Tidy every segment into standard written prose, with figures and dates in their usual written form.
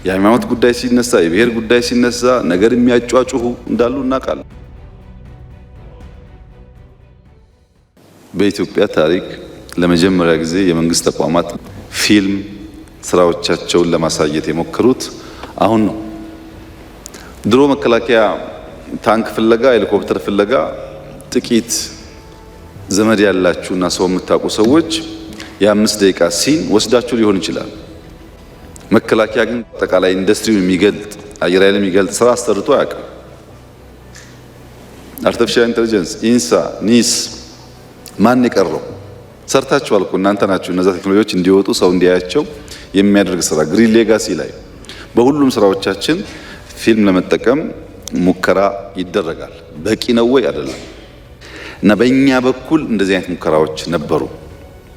የሃይማኖት ጉዳይ ሲነሳ፣ የብሔር ጉዳይ ሲነሳ ነገር የሚያጫጩሁ እንዳሉ እናውቃለን። በኢትዮጵያ ታሪክ ለመጀመሪያ ጊዜ የመንግስት ተቋማት ፊልም ስራዎቻቸውን ለማሳየት የሞከሩት አሁን ነው። ድሮ መከላከያ ታንክ ፍለጋ፣ ሄሊኮፕተር ፍለጋ ጥቂት ዘመድ ያላችሁና ሰው የምታውቁ ሰዎች የ5 ደቂቃ ሲን ወስዳችሁ ሊሆን ይችላል። መከላከያ ግን አጠቃላይ ኢንዱስትሪውን የሚገልጥ አየር ኃይል የሚገልጥ ስራ አሰርቶ አያውቅም። አርቲፊሻል ኢንተለጀንስ፣ ኢንሳ፣ ኒስ ማን የቀረው? ሰርታችኋል እኮ እናንተ ናችሁ። እነዛ ቴክኖሎጂዎች እንዲወጡ ሰው እንዲያያቸው የሚያደርግ ስራ ግሪን ሌጋሲ ላይ በሁሉም ስራዎቻችን ፊልም ለመጠቀም ሙከራ ይደረጋል። በቂ ነው ወይ? አይደለም። እና በእኛ በኩል እንደዚህ አይነት ሙከራዎች ነበሩ።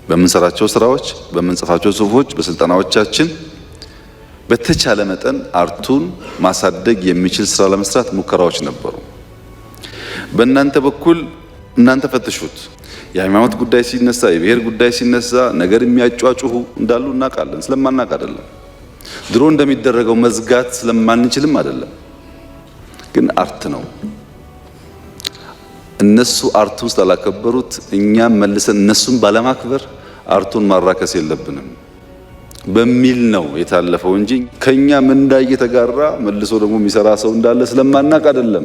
በምንሰራቸው ስራዎች፣ በምንጽፋቸው ጽሁፎች፣ በስልጠናዎቻችን በተቻለ መጠን አርቱን ማሳደግ የሚችል ስራ ለመስራት ሙከራዎች ነበሩ። በእናንተ በኩል እናንተ ፈትሹት። የሃይማኖት ጉዳይ ሲነሳ፣ የብሔር ጉዳይ ሲነሳ ነገር የሚያጫጩሁ እንዳሉ እናውቃለን። ስለማናውቅ አይደለም። ድሮ እንደሚደረገው መዝጋት ስለማንችልም አይደለም። ግን አርት ነው። እነሱ አርቱን ስላላከበሩት እኛም መልሰን እነሱን ባለማክበር አርቱን ማራከስ የለብንም በሚል ነው የታለፈው እንጂ ከኛ ምንዳ እየተጋራ መልሶ ደግሞ የሚሰራ ሰው እንዳለ ስለማናውቅ አይደለም።